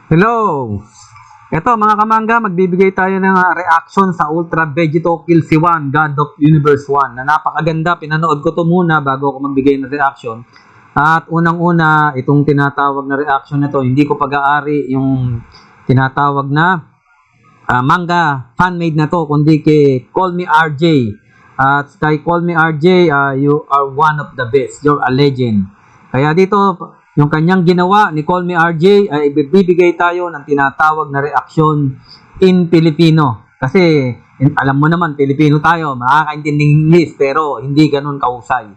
Hello! Ito mga kamangga, magbibigay tayo ng reaction sa Ultra Vegito kills Iwan, God of Universe 1 na napakaganda. Pinanood ko to muna bago ako magbigay ng reaction. At unang-una, itong tinatawag na reaction na to, hindi ko pag-aari yung tinatawag na manga fan-made na to, kundi kay CALLMEARJ. At kay CALLMEARJ, you are one of the best. You're a legend. Kaya dito, yung kanyang ginawa ni CALLMEARJ ay ibibigay tayo ng tinatawag na reaction in Filipino. Kasi alam mo naman, Filipino tayo, makakaintinding English pero hindi ganun kahusay.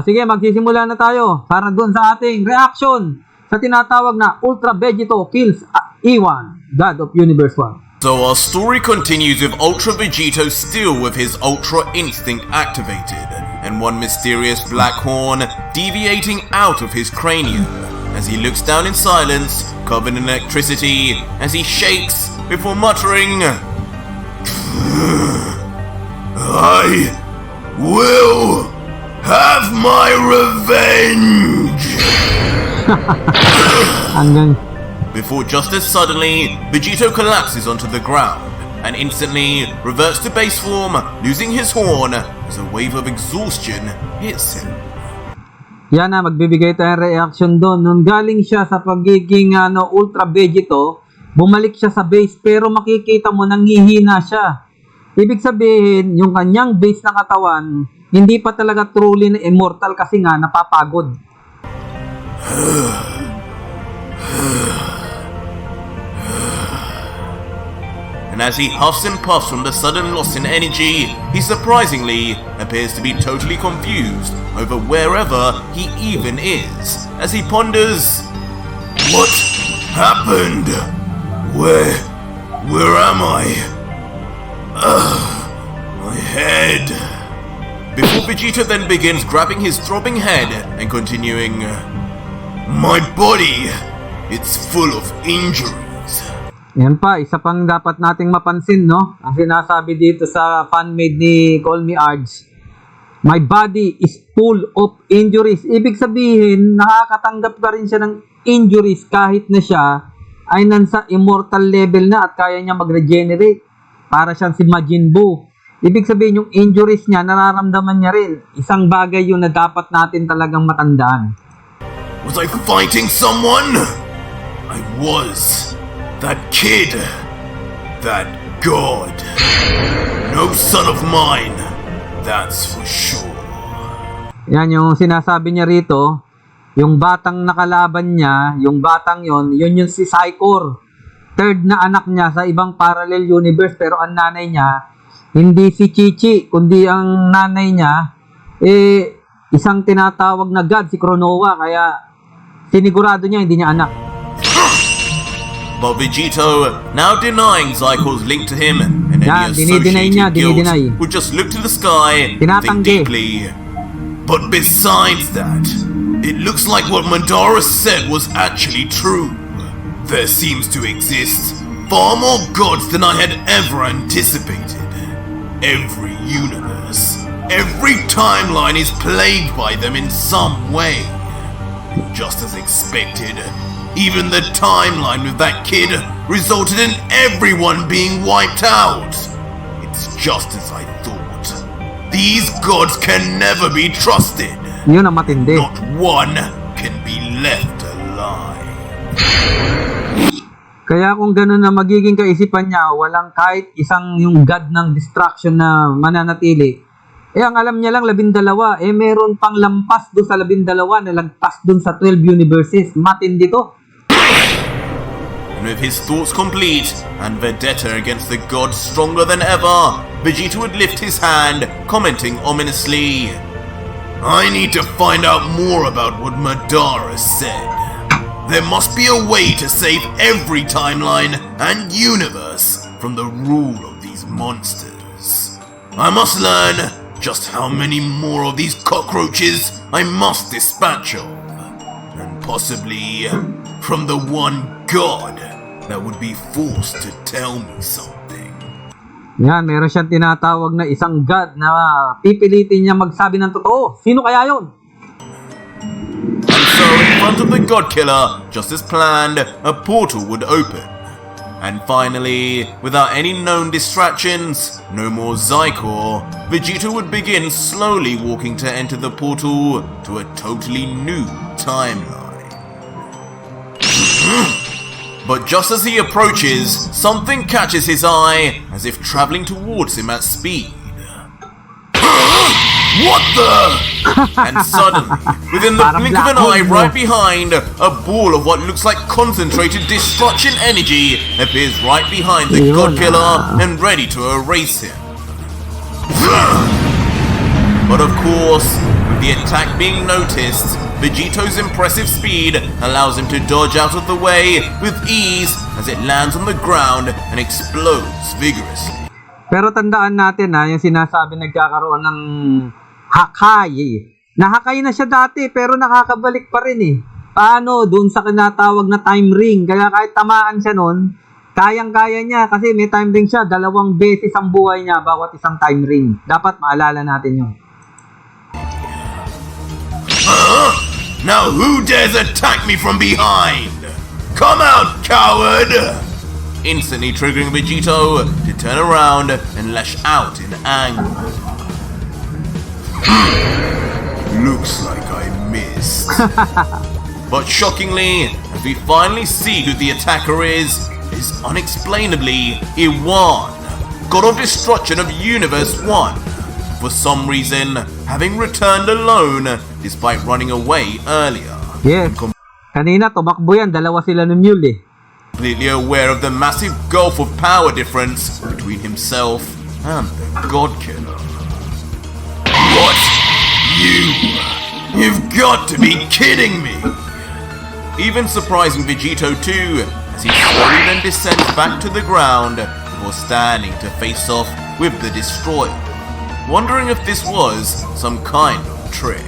Sige, magsisimula na tayo para doon sa ating reaction sa tinatawag na Ultra Vegito kills Iwan, God of Universe 1. So our story continues with Ultra Vegito still with his Ultra Instinct activated, and one mysterious black horn deviating out of his cranium as he looks down in silence, covered in electricity, as he shakes before muttering, I will have my revenge! Before just as suddenly, Vegito collapses onto the ground and instantly reverts to base form, losing his horn as a wave of exhaustion hits him. Yan na, magbibigay tayo ng reaction doon. Nung galing siya sa pagiging Ultra Vegito, bumalik siya sa base pero makikita mo nanghihina siya. Ibig sabihin, yung kanyang base na katawan, hindi pa talaga truly na immortal kasi nga napapagod. And as he huffs and puffs from the sudden loss in energy, he surprisingly appears to be totally confused over wherever he even is, as he ponders, what happened? Where am I? My head. Before Vegito then begins grabbing his throbbing head and continuing, my body, it's full of injuries. Yan pa, isa pang dapat nating mapansin, no? Ang sinasabi dito sa fan-made ni CALLMEARJ, my body is full of injuries. Ibig sabihin, nakakatanggap ka rin siya ng injuries kahit na siya ay nansa immortal level na at kaya niya mag-regenerate. Para siyang si Majin Buu. Ibig sabihin, yung injuries niya, nararamdaman niya rin. Isang bagay yun na dapat natin talagang matandaan. Was I fighting someone? I was. That kid. That god. No son of mine. That's for sure. Yan yung sinasabi niya rito. Yung batang nakalaban niya, yung batang yun yung si Psychor. Third na anak niya sa ibang parallel universe. Pero ang nanay niya, hindi si Chichi, kundi ang nanay niya, isang tinatawag na god, si Cronoa. Kaya sinigurado niya, hindi niya anak. But Vegito, now denying Zykor's link to him and any associated guilt, would just look to the sky, think deeply. But besides that, it looks like what Madara said was actually true. There seems to exist far more gods than I had ever anticipated. Every universe, every timeline is plagued by them in some way. Just as expected, even the timeline with that kid resulted in everyone being wiped out. It's just as I thought. These gods can never be trusted. Yun ang matindi. Not one can be left alive. Kaya kung gano'n na magiging kaisipan niya, walang kahit isang yung god ng destruction na mananatili. Ang alam niya lang 12, meron pang lampas doon sa 12 na lagpas doon sa 12 universes. Matindi to. And with his thoughts complete and vendetta against the gods stronger than ever, Vegito would lift his hand, commenting ominously, I need to find out more about what Madara said. There must be a way to save every timeline and universe from the rule of these monsters. I must learn just how many more of these cockroaches I must dispatch of. And possibly from the one god that would be forced to tell me something. Yan, meron siyang tinatawag na isang god na pipilitin niya magsabi ng totoo. Sino kaya yun? And so front of the God Killer, just as planned, a portal would open. And finally, without any known distractions, no more Zycor, Vegito would begin slowly walking to enter the portal to a totally new timeline. But just as he approaches, something catches his eye, as if traveling towards him at speed. What the? And suddenly, within the blink of an eye right behind, a ball of what looks like concentrated destruction energy appears right behind the God Killer and ready to erase him. But of course, with the attack being noticed, Vegito's impressive speed allows him to dodge out of the way with ease as it lands on the ground and explodes vigorously. Pero tandaan natin na yung sinasabi nagkakaroon ng hakay. Nahakay na siya dati pero nakakabalik pa rin eh. Paano? Doon sa kinatawag na time ring. Kaya kahit tamaan siya noon, kayang-kaya niya kasi may time ring siya. 2 beses ang buhay niya bawat isang time ring. Dapat maalala natin yun. Now who dares attack me from behind? Come out, coward! Instantly triggering Vegito to turn around and lash out in anger. Looks like I missed. But shockingly, as we finally see who the attacker is unexplainably Iwan, God of Destruction of Universe 1. For some reason, having returned alone despite running away earlier. Yes. Kanina tumakbo yan, 2 sila ng mule eh. Completely aware of the massive gulf of power difference between himself and the God Killer. What? You've got to be kidding me! Even surprising Vegito too, as he slowly then descends back to the ground before standing to face off with the Destroyer, wondering if this was some kind of trick.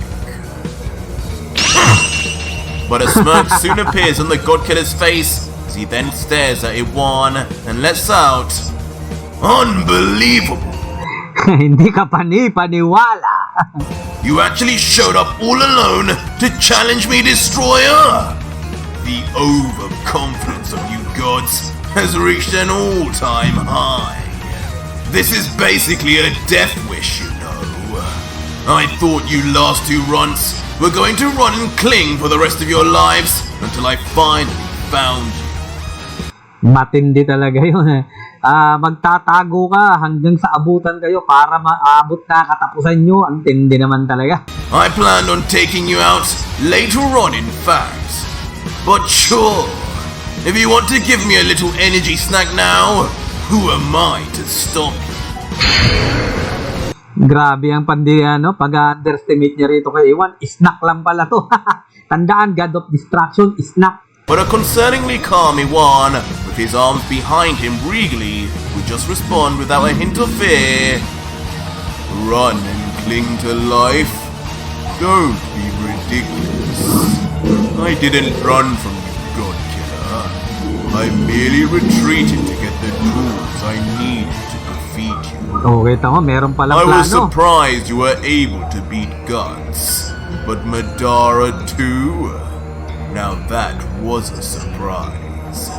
But a smirk soon appears on the God Killer's face as he then stares at Iwan and lets out, "Unbelievable! Hindi ka paniwala." You actually showed up all alone to challenge me, Destroyer? The overconfidence of you gods has reached an all-time high. This is basically a death wish, you know. I thought you last 2 runts were going to run and cling for the rest of your lives until I finally found you. Matindi talaga yun eh. Magtatago ka hanggang sa abutan kayo para maabot na katapusan nyo. Ang tindi naman talaga. I planned on taking you out later on, in fact. But sure, if you want to give me a little energy snack now, who am I to stop you? Grabe ang pag-underestimate niya rito kay Iwan. Snack lang pala to. Tandaan, God of Distraction, snack. But a concerningly calm Iwan, with his arms behind him regally, would just respond without a hint of fear. Run and cling to life? Don't be ridiculous. I didn't run from you, God Killer. I merely retreated to get the tools I needed to defeat you. Oh, kita mo, meron palang I plano. was surprised you were able to beat Guts, but Madara too? Now that was a surprise.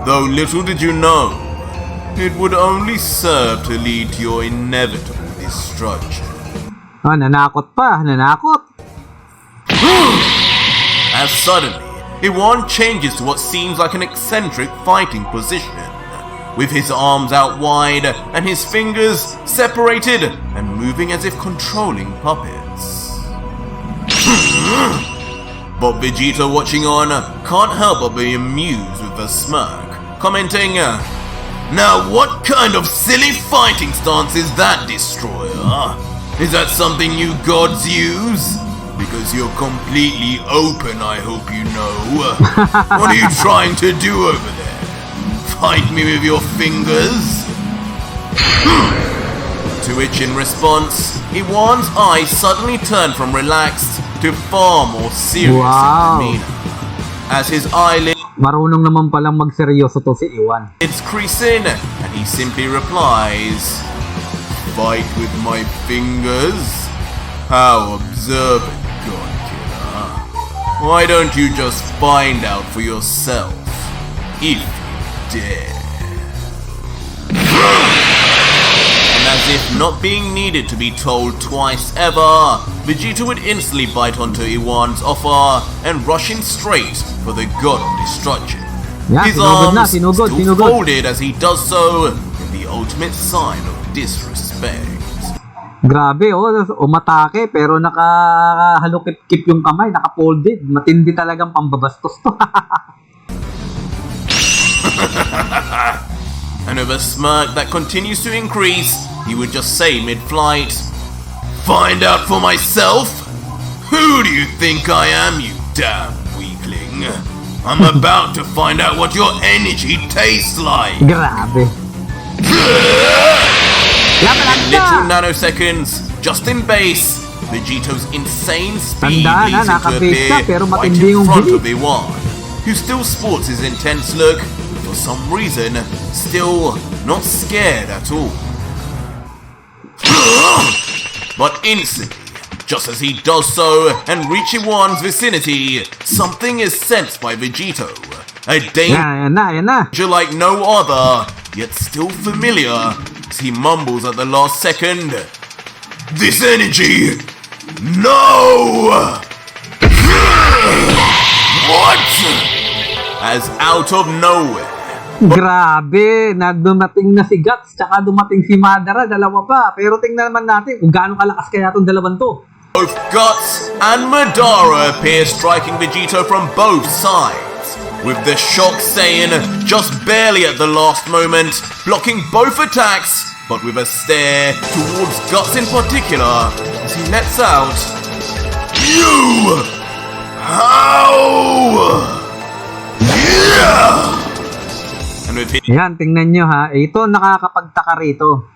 Though little did you know, it would only serve to lead to your inevitable destruction. Nanakot pa, nanakot. As suddenly, Iwan changes to what seems like an eccentric fighting position, with his arms out wide and his fingers separated and moving as if controlling puppets. But Vegito, watching on, can't help but be amused with a smirk, commenting, "Now what kind of silly fighting stance is that, Destroyer? Is that something you gods use? Because you're completely open, I hope you know. What are you trying to do over there? Fight me with your fingers?" To which in response, Iwan's eyes suddenly turn from relaxed to far more serious in demeanor. As his eyelids Marunong naman palang magseryoso to si Iwan. crease in, and he simply replies, "Fight with my fingers? How observant, God Killer." Why don't you just find out for yourself, if you dare? And as if not being needed to be told twice ever, Vegito would instantly bite onto Iwan's offer and rush in straight for the god of destruction. Yeah, His sinugod na, arms sinugod, still sinugod. folded as he does so, in the ultimate sign of disrespect. Grabe, umatake pero nakahalukip-kip yung kamay, naka-folded. Matindi talagang pambabastos to. And with a smirk that continues to increase, he would just say mid-flight, "Find out for myself? Who do you think I am, you damn weakling? I'm about to find out what your energy tastes like." Grabe. Literal nanoseconds, just in base, Vegito's insane speed Tandaan leads him to nakabase ka, appear pero right matindi in yung front of bilis. Iwan, who still sports his intense look, for some reason, still not scared at all. But instantly, just as he does so and reach Iwan's vicinity, something is sensed by Vegito. A danger Yan na. like no other, yet still familiar, as he mumbles at the last second, "This energy! No! What?" As out of nowhere, Grabe, na dumating na si Guts, tsaka dumating si Madara, dalawa pa. Pero tingnan naman natin kung gaano kalakas kaya itong dalawang to. both Guts and Madara appear striking Vegito from both sides, with the shock Saiyan just barely at the last moment, blocking both attacks, but with a stare towards Guts in particular, as he lets out, "You! How? Yeah!" And with his Yan, tingnan nyo ha. Ito nakakapagtaka rito.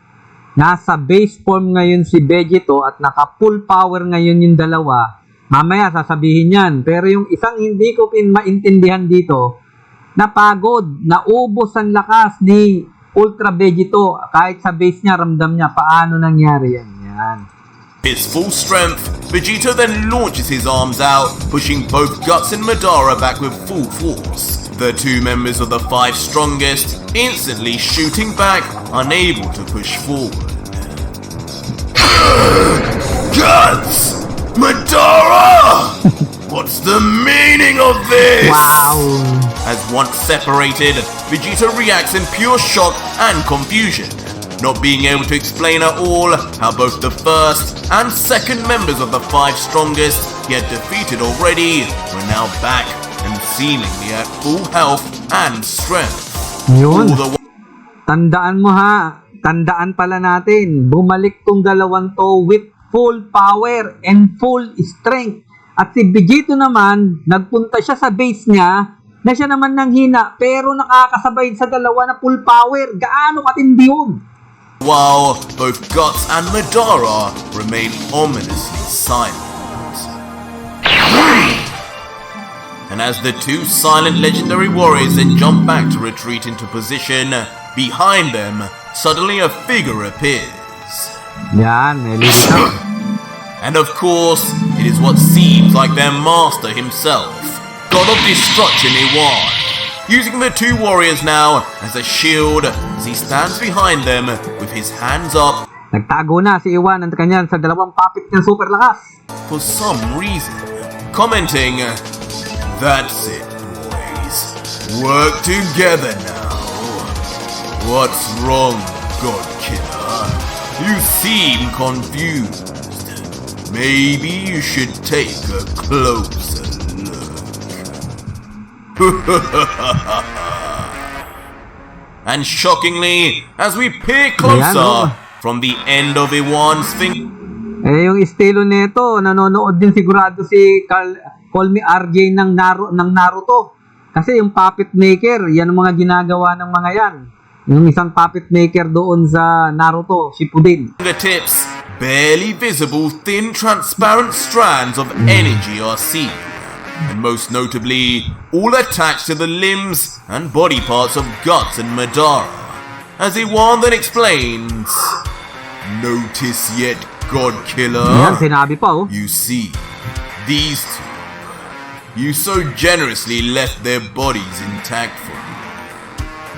Nasa base form ngayon si Vegito at naka full power ngayon yung dalawa. Mamaya sasabihin yan. Pero yung isang hindi ko maintindihan dito, napagod, naubos ang lakas ni Ultra Vegito. Kahit sa base niya, ramdam niya paano nangyari yan. Yan. his full strength, Vegito then launches his arms out, pushing both Guts and Madara back with full force. The two members of the five strongest instantly shooting back, unable to push forward. Guts! Madara! What's the meaning of this? Wow! As once separated, Vegito reacts in pure shock and confusion, not being able to explain at all how both the first and second members of the five strongest he had defeated already were now back and seemingly at full health and strength. Yun. All the Tandaan mo ha. Tandaan pala natin. Bumalik tong dalawang to with full power and full strength. At si Vegito naman, nagpunta siya sa base niya na siya naman nang hina pero nakakasabay sa dalawa na full power. Gaano katindi yun? while both Guts and Madara remain ominously silent. And as the two silent legendary warriors then jump back to retreat into position, behind them, suddenly a figure appears. Yan, may lista. And of course, it is what seems like their master himself, God of Destruction Iwan, using the two warriors now as a shield as he stands behind them with his hands up. Nagtago na si Iwan at kanyan sa dalawang puppet ng super lakas. For some reason, commenting, "That's it, boys. Work together now. What's wrong, God Killer? You seem confused. Maybe you should take a closer look." And shockingly, as we peer closer from the end of Iwan's finger, Yung estilo nito, nanonood din sigurado si CALLMEARJ ng Naruto. Kasi yung puppet maker, yan ang mga ginagawa ng mga yan. Yung isang puppet maker doon sa Naruto, Shippuden. fingertips, barely visible thin transparent strands of energy are seen. And most notably, all attached to the limbs and body parts of Guts and Madara. As Iwan then explains, "Notice yet, God Killer? Yan, sinabi pa oh. You see, these two, You so generously left their bodies intact for me.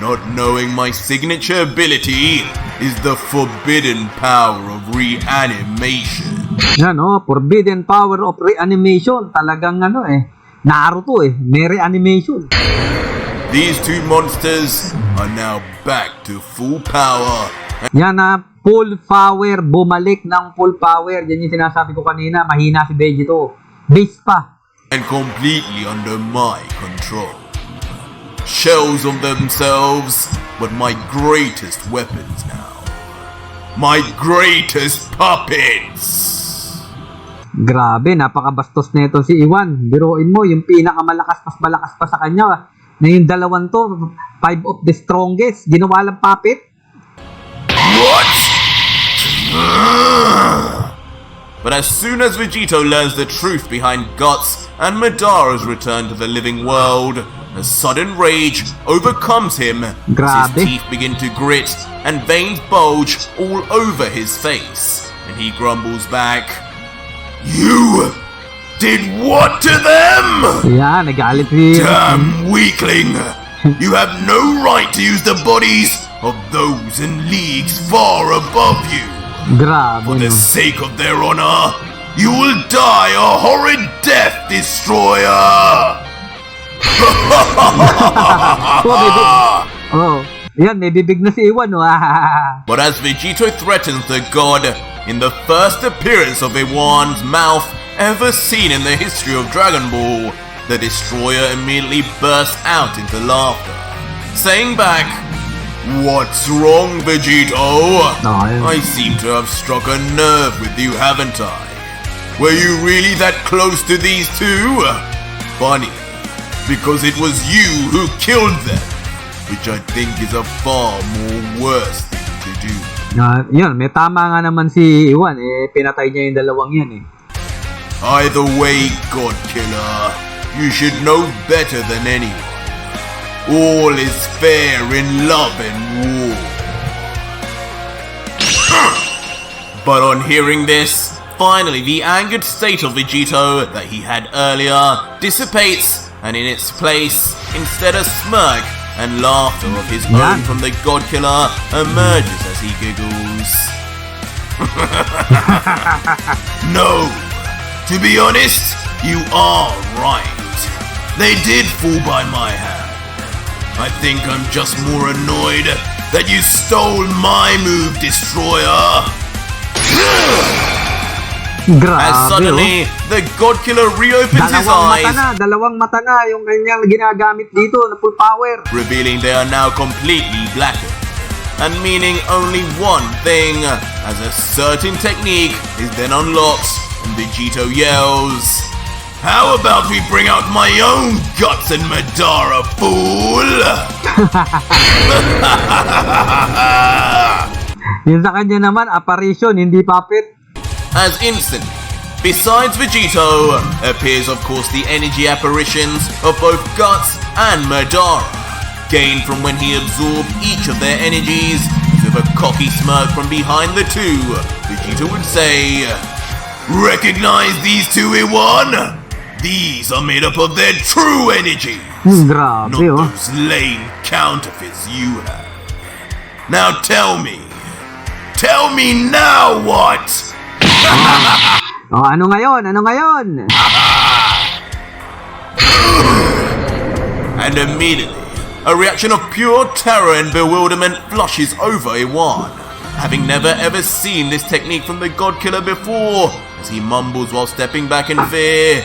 Not knowing my signature ability is the forbidden power of reanimation. Yan, forbidden power of reanimation. Talagang Naruto may reanimation. These two monsters are now back to full power. Yan full power, bumalik ng full power. Yan yung sinasabi ko kanina, mahina si Vegito. Base pa. And completely under my control. Shells of themselves, but my greatest weapons now. My greatest puppets! Grabe, napakabastos na ito si Iwan. Biruin mo, yung pinakamalakas, mas malakas pa sa kanya. Na yung dalawang to, 5 of the strongest, ginawa lang puppet. What? But as soon as Vegito learns the truth behind Guts and Madara's return to the living world, a sudden rage overcomes him as Grabe. his teeth begin to grit and veins bulge all over his face. And he grumbles back, "You did what to them? Yan, nagalit si... Damn weakling! You have no right to use the bodies of those in leagues far above you. Grabe, For the sake of their honor, you will die a horrid death, destroyer!" Yan, may bibig na si Iwan, But as Vegito threatens the god in the first appearance of Iwan's mouth ever seen in the history of Dragon Ball, the destroyer immediately bursts out into laughter, saying back, "What's wrong, Vegito? I seem to have struck a nerve with you, haven't I? Were you really that close to these two? Funny, because it was you who killed them, which I think is a far more worse thing to do." Yan, may tama nga naman si Iwan, pinatay niya yung dalawang yan Either way, God Killer, you should know better than anyone. All is fair in love and war. But on hearing this, finally the angered state of Vegito that he had earlier dissipates, and in its place, instead a smirk and laughter of his own from the God Killer emerges as he giggles. No, to be honest, you are right. They did fall by my hand. I think I'm just more annoyed that you stole my move, Destroyer. Grabe, As suddenly, the God Killer reopens his eyes, dalawang mata na yung kanyang ginagamit dito na full power. revealing they are now completely blackened, and meaning only one thing, as a certain technique is then unlocked, and Vegito yells, "How about we bring out my own guts and Madara, fool?" Yung sa kanya naman, apparition, hindi puppet. As instantly, besides Vegito, appears of course the energy apparitions of both Guts and Madara, gained from when he absorbed each of their energies. With a cocky smirk from behind the two, Vegito would say, "Recognize these two, Iwan? These are made up of their true energy, Grabe, not those lame counterfeits you have. Now tell me now what?" Ano ngayon? And immediately, a reaction of pure terror and bewilderment flushes over Iwan, having never ever seen this technique from the God Killer before, as he mumbles while stepping back in fear,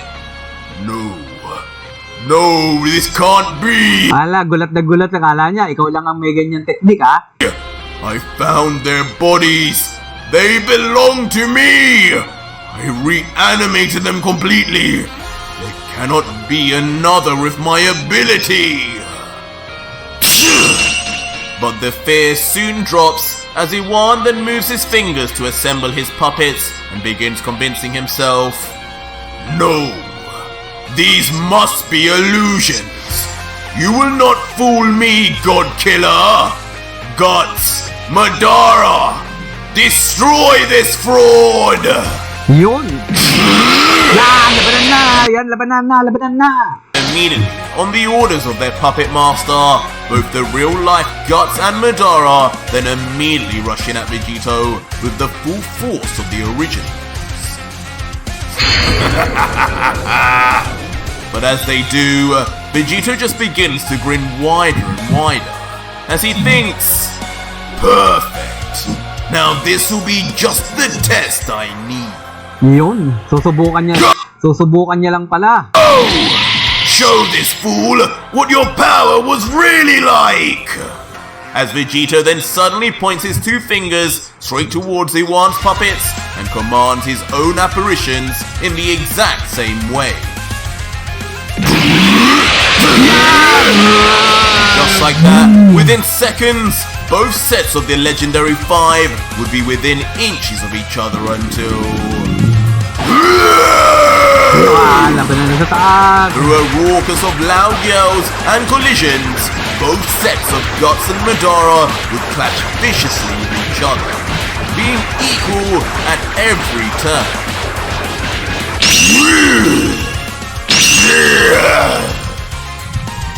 No, this can't be! Ala, gulat na gulat. Akala niya, ikaw lang ang may ganyan technique, I found their bodies! They belong to me! I reanimated them completely! There cannot be another with my ability! But the fear soon drops as Iwan then moves his fingers to assemble his puppets and begins convincing himself, "No, these must be illusions! You will not fool me, God Killer! Guts, Madara! Destroy this fraud!" Yun! Yan! yan, labanan na. Immediately, on the orders of their puppet master, both the real-life Guts and Madara then immediately rush in at Vegito with the full force of the originals. But as they do, Vegito just begins to grin wider and wider as he thinks, perfect, now this will be just the test I need. Yun, susubukan niya lang pala. Oh! Show this fool what your power was really like! As Vegito then suddenly points his two fingers straight towards Iwan's puppets and commands his own apparitions in the exact same way. Just like that, within seconds, both sets of the legendary five would be within inches of each other until... Through a raucous of loud yells and collisions, both sets of Guts and Madara would clash viciously with each other, being equal at every turn.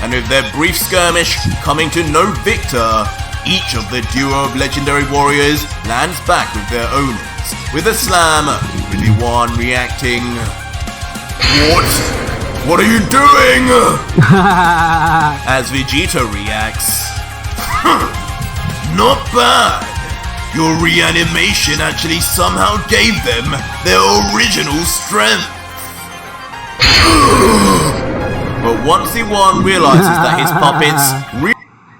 And with their brief skirmish coming to no victor, each of the duo of legendary warriors lands back with their owners, with a slam, with Iwan reacting, What are you doing? As Vegito reacts, not bad. Your reanimation actually somehow gave them their original strength. But once Iwan realizes that his puppets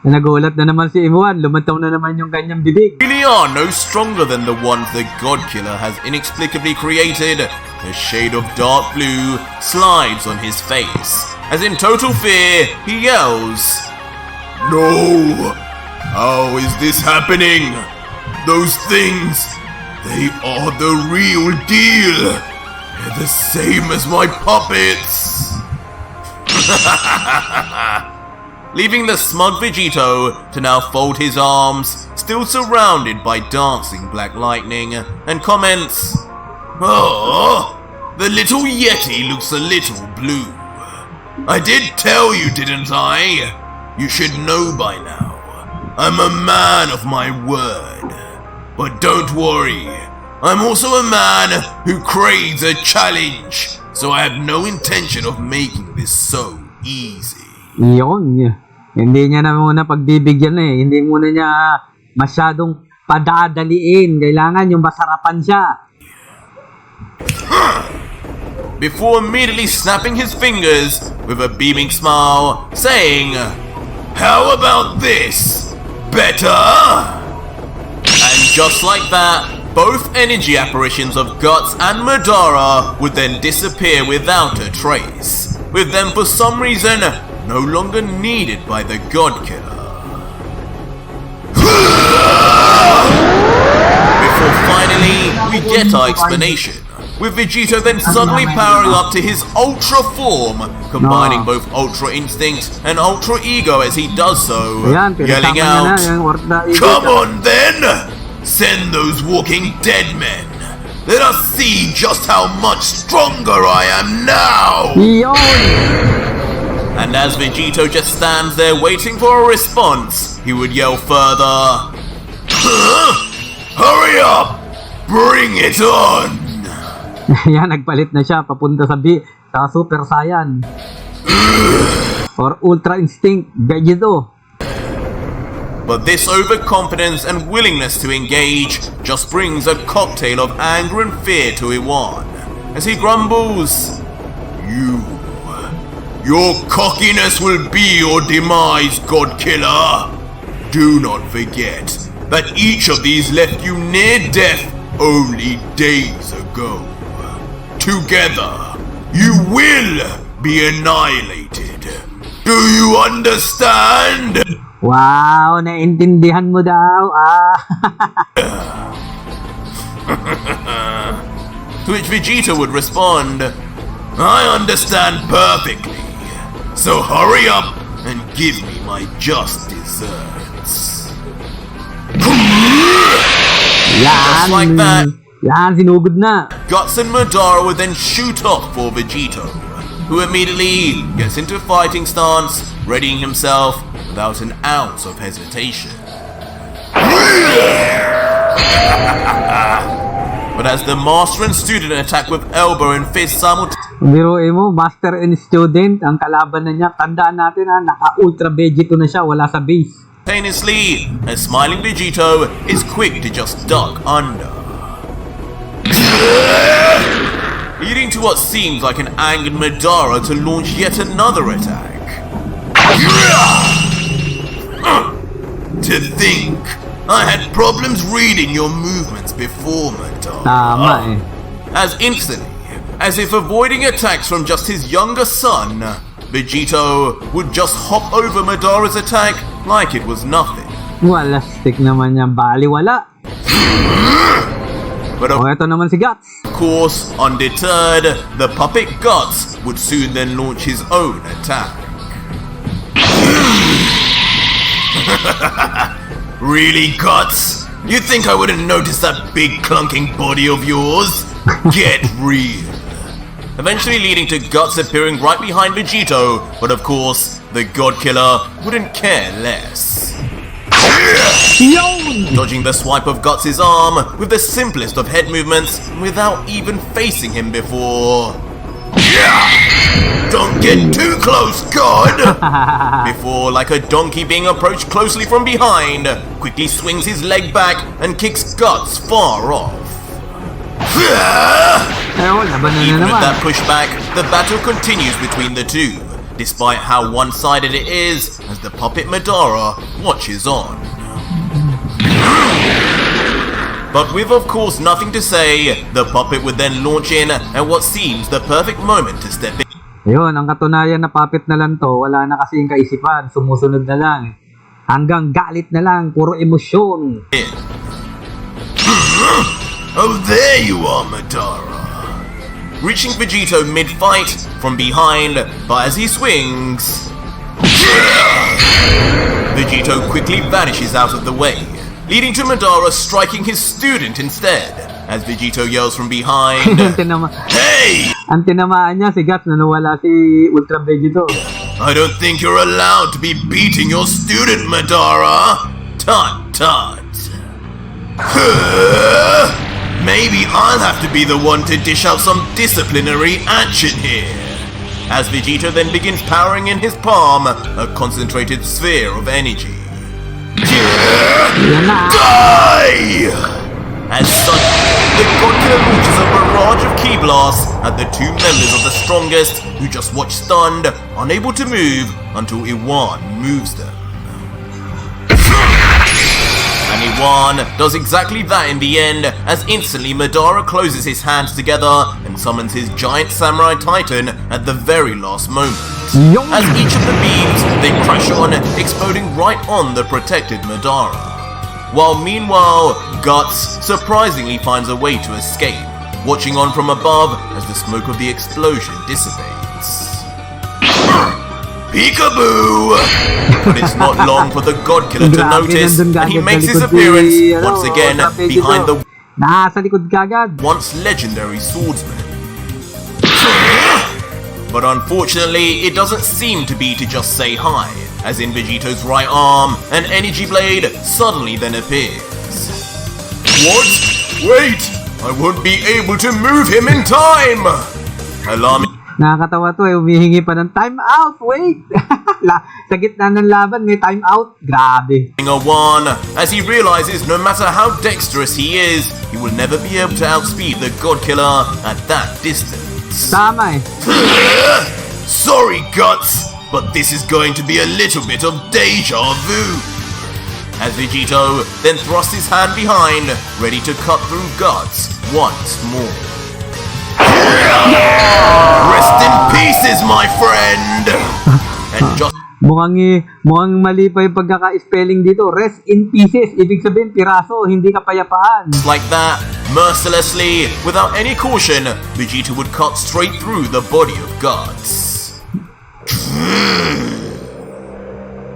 Nagulat na naman si Iwan, lumataw na naman yung kanyang bibig. really are no stronger than the ones the God Killer has inexplicably created, a shade of dark blue slides on his face, as in total fear he yells, No! How is this happening? Those things, they are the real deal. They're the same as my puppets. Leaving the smug Vegito to now fold his arms, still surrounded by dancing black lightning, and comments, Oh, the little Yeti looks a little blue. I did tell you, didn't I? You should know by now. I'm a man of my word. But don't worry, I'm also a man who craves a challenge, so I have no intention of making this so easy. Yun. Hindi niya na muna pagbibigyan Hindi muna niya masyadong padadaliin. Kailangan yung masarapan siya. Before immediately snapping his fingers with a beaming smile, saying, How about this? Better? And just like that, both energy apparitions of Guts and Madara would then disappear without a trace, with them for some reason no longer needed by the God Killer. Before finally we get our explanation, with Vegito then suddenly powering up to his Ultra form, combining both Ultra Instinct and Ultra Ego as he does so, yelling out, Come on then! Send those walking dead men! Let us see just how much stronger I am now! And as Vegito just stands there waiting for a response, he would yell further, Hurry up! Bring it on! Yan, nagpalit na siya papunta sa Super Saiyan. Or Ultra Instinct, Vegito. But this overconfidence and willingness to engage just brings a cocktail of anger and fear to Iwan, as he grumbles, Your cockiness will be your demise, God Killer. Do not forget that each of these left you near death only days ago. Together, you will be annihilated. Do you understand? Wow, naintindihan mo daw. To which Vegito would respond, I understand perfectly. So hurry up and give me my just desserts. Just like that, Yan, sinugod na. Guts and Madara would then shoot off for Vegito, who immediately gets into a fighting stance, readying himself without an ounce of hesitation. But as the master and student attack with elbow and fist simultaneously, Biruin mo, master and student, ang kalaban na niya. Tandaan natin ha, naka-ultra Vegito na siya, wala sa base. a smiling Vegito is quick to just duck under, leading to what seems like an angered Madara to launch yet another attack. To think, I had problems reading your movements before, Madara. Tama eh. As instantly, as if avoiding attacks from just his younger son, Vegito would just hop over Madara's attack like it was nothing. Walastik naman yan, baliwala. But of Eto naman si Guts. course, undeterred, the puppet Guts would soon then launch his own attack. Really, Guts? You think I wouldn't notice that big clunking body of yours? Get real. Eventually leading to Guts appearing right behind Vegito, but of course, the God Killer wouldn't care less. Dodging the swipe of Guts' arm with the simplest of head movements without even facing him before. Don't get too close, God! Before, like a donkey being approached closely from behind, quickly swings his leg back and kicks Guts far off. Laban na Even with naman. that pushback, the battle continues between the two, despite how one-sided it is as the puppet Madara watches on. But with of course nothing to say, the puppet would then launch in at what seems the perfect moment to step in. Ayun, ang katunayan na puppet na lang to, wala na kasing kaisipan, sumusunod na lang. Hanggang galit na lang, puro emosyon. Oh, there you are, Madara. Reaching Vegito mid-fight from behind, but as he swings, Vegito quickly vanishes out of the way, leading to Madara striking his student instead, as Vegito yells from behind, Hey! Ang tinamaan niya si Guts na nawala si Ultra Vegito. I don't think you're allowed to be beating your student, Madara. Tut tut. Maybe I'll have to be the one to dish out some disciplinary action here. As Vegito then begins powering in his palm a concentrated sphere of energy. Die! As suddenly, the God Killer launches a barrage of ki blasts at the two members of the strongest, who just watch stunned, unable to move until Iwan moves them. And Iwan does exactly that in the end, as instantly Madara closes his hands together and summons his giant samurai titan at the very last moment. As each of the beams they crash on, exploding right on the protected Madara. While meanwhile, Guts surprisingly finds a way to escape, watching on from above as the smoke of the explosion dissipates. Peekaboo! But it's not long for the God Killer to notice, and he makes his appearance once again behind the Nasa likod kagad. once legendary swordsman. But unfortunately, it doesn't seem to be to just say hi, as in Vegito's right arm, an energy blade suddenly then appears. What? Wait! I won't be able to move him in time! Alarming Nakakatawa to eh, humihingi pa ng time out, wait! Sa gitna ng laban, may time out. Grabe. Iwan, as he realizes no matter how dexterous he is, he will never be able to outspeed the God Killer at that distance. Tama eh. Sorry, Guts, but this is going to be a little bit of deja vu. As Vegito then thrusts his hand behind, ready to cut through Guts once more. Rest in pieces, my friend! And just Mukhang mali pa yung pagkaka-spelling dito. Rest in pieces. Ibig sabihin, piraso, hindi kapayapaan. like that, mercilessly, without any caution, Vegito would cut straight through the body of Guts.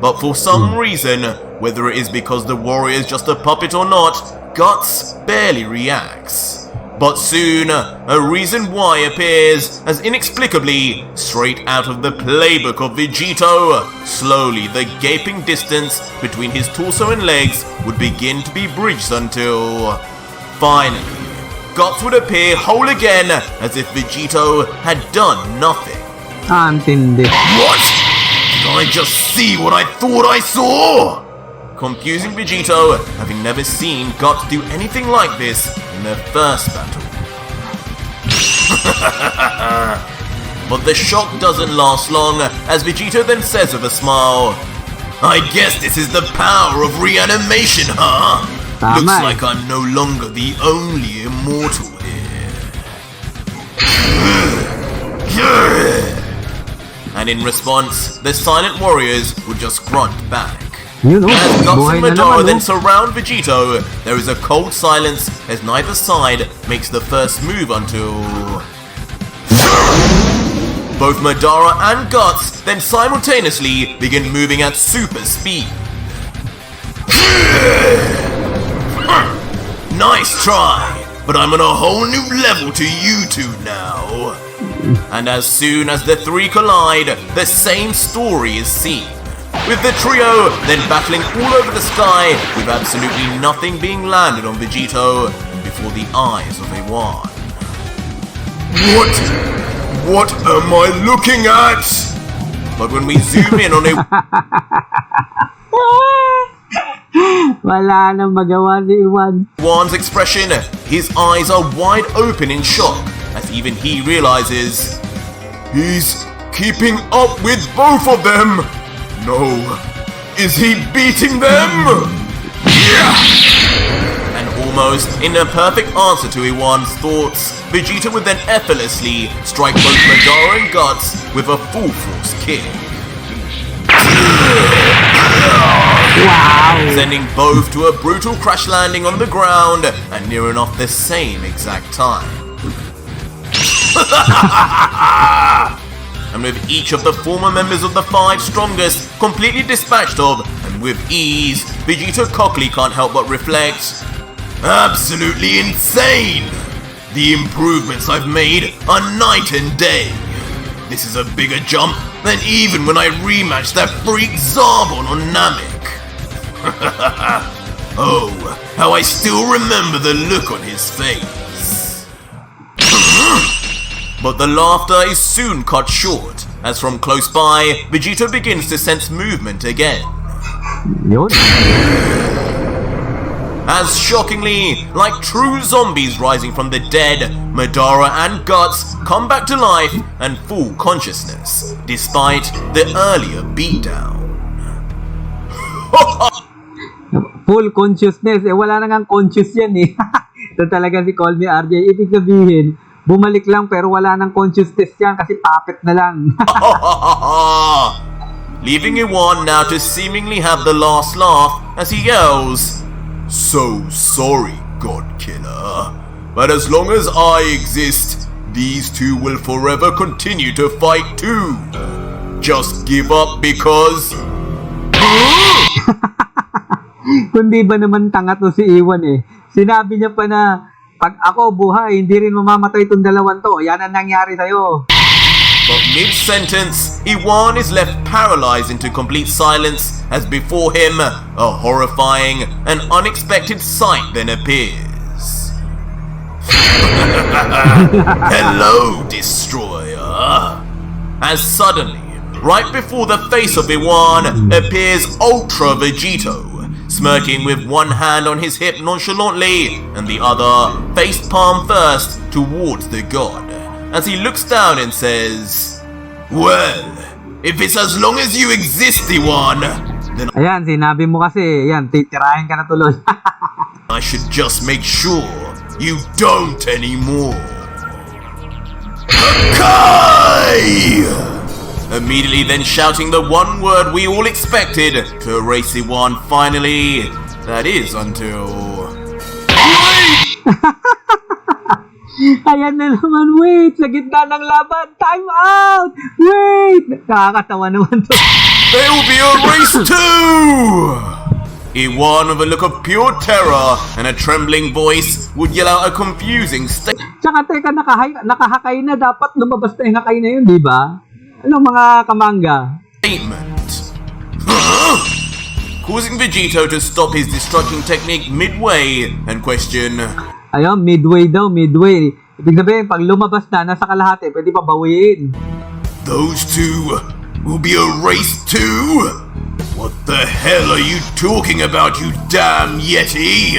But for some reason, whether it is because the warrior is just a puppet or not, Guts barely reacts. But soon, a reason why appears as inexplicably straight out of the playbook of Vegito. Slowly, the gaping distance between his torso and legs would begin to be bridged until... finally, Guts would appear whole again as if Vegito had done nothing. Antindi. What? Did I just see what I thought I saw? Confusing Vegito, having never seen Guts do anything like this in their first battle. But the shock doesn't last long, as Vegito then says with a smile, I guess this is the power of reanimation, huh? Looks like I'm no longer the only immortal here. And in response, the silent warriors would just grunt back. You know, as Guts and Madara then surround Vegito, there is a cold silence as neither side makes the first move until... both Madara and Guts then simultaneously begin moving at super speed. Nice try, but I'm on a whole new level to you two now. And as soon as the three collide, the same story is seen. With the trio then battling all over the sky, with absolutely nothing being landed on Vegito before the eyes of Iwan. What am I looking at? But when we zoom in on wala nang magawa si Iwan. Iwan's expression, his eyes are wide open in shock, as even he realizes he's keeping up with both of them. No, is he beating them? Yeah! And almost in a perfect answer to Iwan's thoughts, Vegeta would then effortlessly strike both Madara and Guts with a full force kick. Wow! Sending both to a brutal crash landing on the ground and near enough the same exact time. And with each of the former members of the five strongest completely dispatched of, and with ease, Vegeta Cockley can't help but reflect, absolutely insane! The improvements I've made are night and day. This is a bigger jump than even when I rematched that freak Zarbon on Namek. Oh, how I still remember the look on his face. But the laughter is soon cut short, as from close by, Vegito begins to sense movement again. As shockingly, like true zombies rising from the dead, Madara and Guts come back to life and full consciousness, despite the earlier beatdown. Full consciousness. Wala na ngang conscious yan eh. Ito talaga si CALLMEARJ. Ibig sabihin, bumalik lang pero wala nang consciousness yan kasi puppet na lang. Leaving Iwan now to seemingly have the last laugh as he yells, So sorry, God Killer, but as long as I exist, these two will forever continue to fight too. Just give up because... Kundi ba naman tanga to si Iwan eh. Sinabi niya pa na, pag ako buhay, hindi rin mamamatay itong dalawan to. Yan ang nangyari sa'yo. But mid-sentence, Iwan is left paralyzed into complete silence as before him, a horrifying and unexpected sight then appears. Hello, Destroyer! As suddenly, right before the face of Iwan appears Ultra Vegito, smirking with one hand on his hip nonchalantly and the other face palm first towards the god, as he looks down and says, Well, if it's as long as you exist, Iwan, then ayan, sinabi mo kasi, ayan, titirahin ka na tuloy. I should just make sure you don't anymore. Akai! Immediately then shouting the one word we all expected to erase Iwan finally. That is until... Ayan na naman, wait! Sa gitna ng laban, time out! Wait! Nakakatawa naman to. There will be a race too! Iwan with a look of pure terror and a trembling voice would yell out a confusing statement. Tsaka teka, nakahakay na. Dapat lumabas na yung hakay na yun, di ba? Ano mga kamangga? Causing Vegito to stop his destruction technique midway and question, Ayun, midway daw, midway. Ibig sabihin, pag lumabas na, nasa kalahati, pwede pa bawiin. those two will be erased too? What the hell are you talking about, you damn Yeti?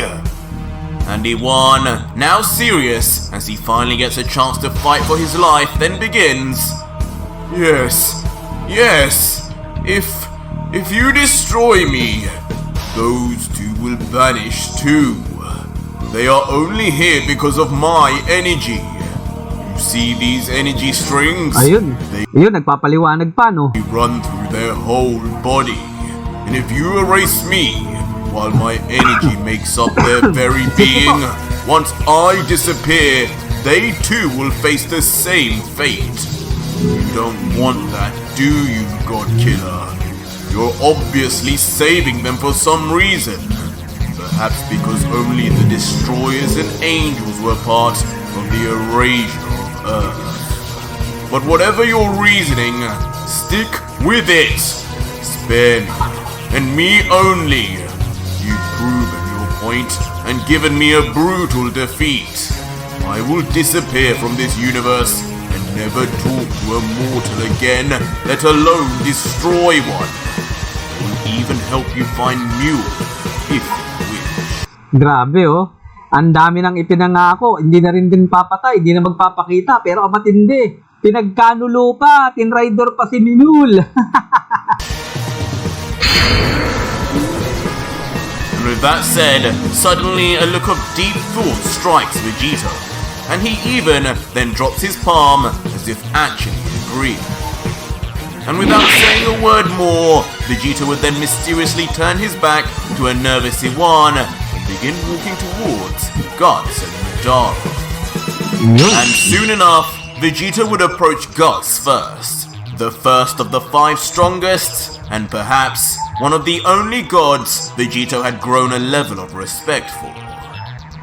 And Iwan, now serious, as he finally gets a chance to fight for his life, then begins, Yes, if you destroy me, those two will vanish too. They are only here because of my energy. You see these energy strings? Ayun, nagpapaliwanag pa, no? They run through their whole body. And if you erase me, while my energy makes up their very being, once I disappear, they too will face the same fate. You don't want that, do you, God Killer? You're obviously saving them for some reason. Perhaps because only the destroyers and angels were part of the erasure of Earth. But whatever your reasoning, stick with it. Spare me, and me only. You've proven your point and given me a brutal defeat. I will disappear from this universe and never talk to a mortal again, let alone destroy one. I will even help you find Mule, if you wish. Grabe, oh. Ang dami nang ipinangako. Hindi na rin din papatay, hindi na magpapakita. Pero ang matindi, pinagkanulo pa, tinrider pa si Mule. With that said, suddenly a look of deep thought strikes Vegito, and he even then drops his palm as if actually agreeing. And without saying a word more, Vegito would then mysteriously turn his back to a nervous Iwan and begin walking towards Guts and Madara. And soon enough, Vegito would approach Guts first, the first of the 5 strongest, and perhaps one of the only gods Vegito had grown a level of respect for.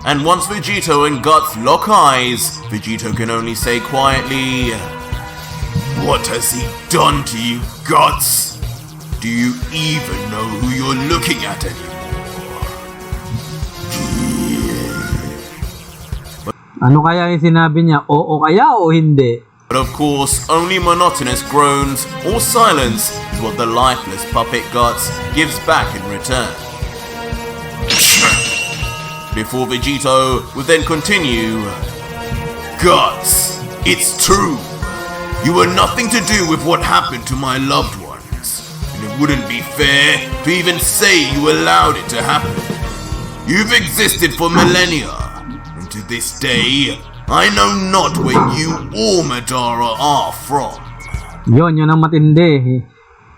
And once Vegito and Guts lock eyes, Vegito can only say quietly, What has he done to you, Guts? Do you even know who you're looking at anymore? Ano kaya yung sinabi niya? Oo kaya o hindi? But of course, only monotonous groans or silence is what the lifeless puppet Guts gives back in return. Before Vegito would then continue, Guts, it's true. You were nothing to do with what happened to my loved ones, and it wouldn't be fair to even say you allowed it to happen. You've existed for millennia, and to this day, I know not where you or Madara are from. Yun ang matindi.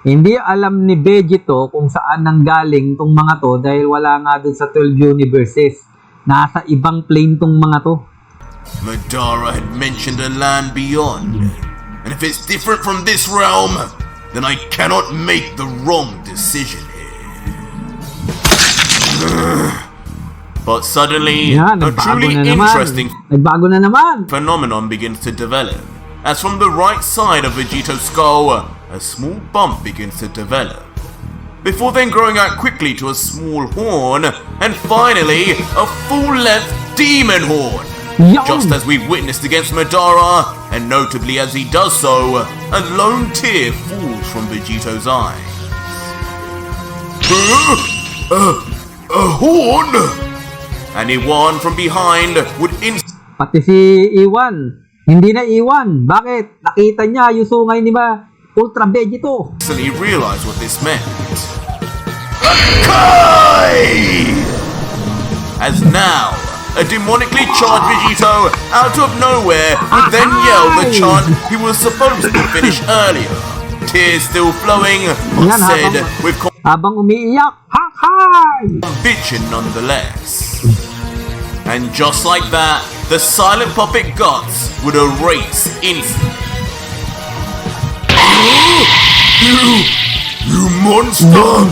Hindi alam ni Vegito kung saan nanggaling tong mga to dahil wala nga dun sa 12 universes. Nasa ibang plane tong mga to. Madara had mentioned a land beyond. And if it's different from this realm, then I cannot make the wrong decision here. But suddenly, a truly interesting phenomenon begins to develop. As from the right side of Vegito's skull, a small bump begins to develop, before then growing out quickly to a small horn, and finally, a full-length demon horn. Just as we've witnessed against Madara, and notably as he does so, a lone tear falls from Vegito's eyes. A horn? And Iwan from behind would Pati si Iwan. Hindi na Iwan. Bakit? Nakita niya yung sungay ni Ultra Vegito. Instantly realized what this meant. Akai! As now, a demonically charged Vegito out of nowhere would then yell the chant he was supposed to finish earlier. Tears still flowing, but said with habang umiiyak, Hakai! Bitchin' nonetheless. And just like that, the silent puppet Guts would erase instantly. You monster!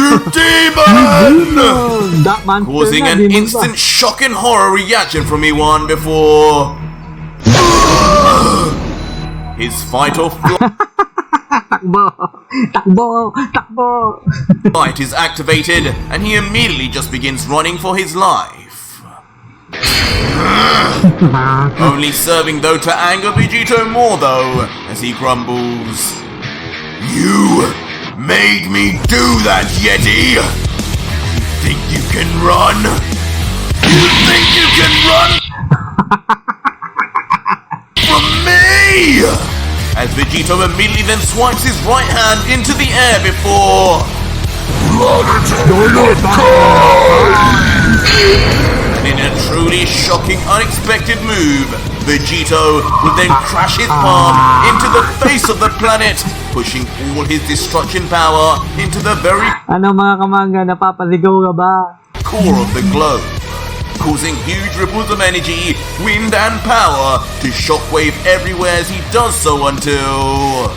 You demon! That monster Causing na, an demon ba? instant shock and horror reaction from Iwan before his fight or Takbo! Takbo! Takbo! flight is activated, and he immediately just begins running for his life. Only serving though to anger Vegito more though, as he grumbles. You made me do that, Yeti! You think you can run? You think you can run from me? As Vegito immediately then swipes his right hand into the air before... And in a truly shocking, unexpected move, Vegito would then crash his palm into the face of the planet, pushing all his destruction power into the very Ano mga kamangga, napapasigaw ka ba? core of the globe, causing huge ripples of energy, wind and power to shockwave everywhere as he does so until...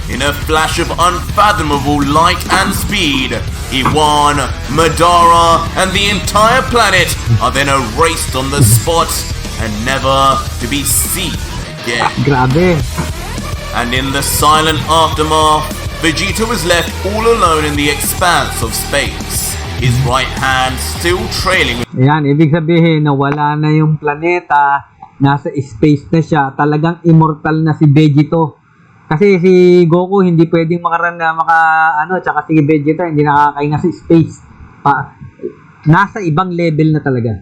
In a flash of unfathomable light and speed, Iwan, Madara, and the entire planet are then erased on the spot and never to be seen again. Grabe. And in the silent aftermath, Vegito is left all alone in the expanse of space, his right hand still trailing. Ayan, ibig sabihin na wala na yung planeta, nasa space na siya, talagang immortal na si Vegito. Kasi si Goku hindi pwedeng tsaka si Vegeta hindi nakakainga sa space. Nasa ibang level na talaga.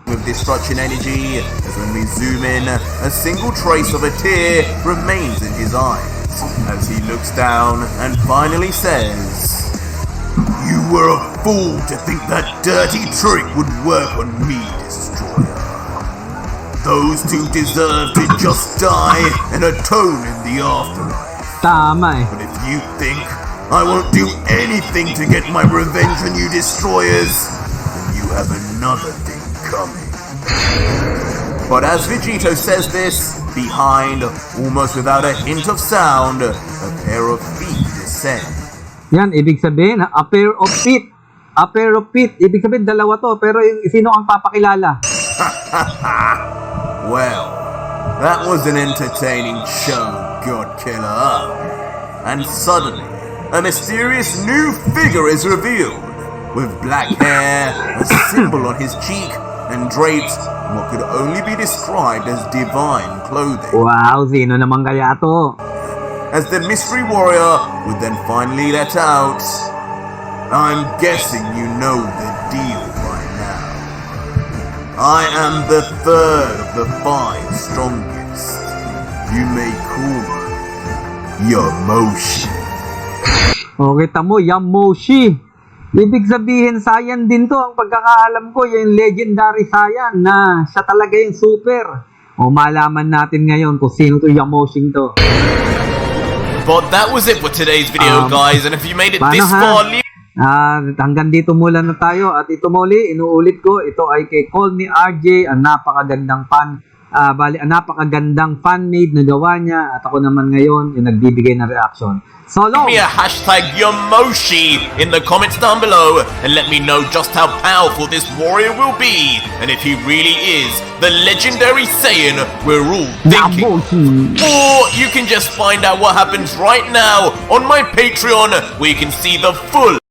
With destruction energy, as when we zoom in, a single trace of a tear remains in his eyes, as he looks down and finally says, "You were a fool to think that dirty trick would work on me, Destroyer. Those two deserve to just die and atone in the afterlife. Tama eh. But if you think I won't do anything to get my revenge on you destroyers, then you have another thing coming." But as Vegito says this, behind, almost without a hint of sound, a pair of feet descend. Yan, ibig sabihin, a pair of feet. A pair of feet. Ibig sabihin, dalawa to. Pero sino ang papakilala? Well, that was an entertaining show, Godkiller. And suddenly, a mysterious new figure is revealed, with black hair, a symbol on his cheek, and draped in what could only be described as divine clothing. Wow, sino naman kaya to? As the mystery warrior would then finally let out, "I'm guessing you know the deal by now. I am the third of the 5 strongest. You may call me Yamoshi." O, kita mo, Yamoshi. Ibig sabihin, Saiyan din to. Ang pagkakaalam ko, yung legendary Saiyan na siya talaga yung super. O, malaman natin ngayon kung sino to Yamoshi to. But that was it for today's video, guys. And if you made it this far, hanggang dito mula na tayo. At ito muli, inuulit ko, ito ay kay CALLMEARJ, ang napakagandang napakagandang fan-made na gawa niya. At ako naman ngayon, yung nagbibigay ng reaction. So long! Give me a hashtag Yamoshi in the comments down below and let me know just how powerful this warrior will be and if he really is the legendary Saiyan we're all thinking. Or you can just find out what happens right now on my Patreon where you can see the full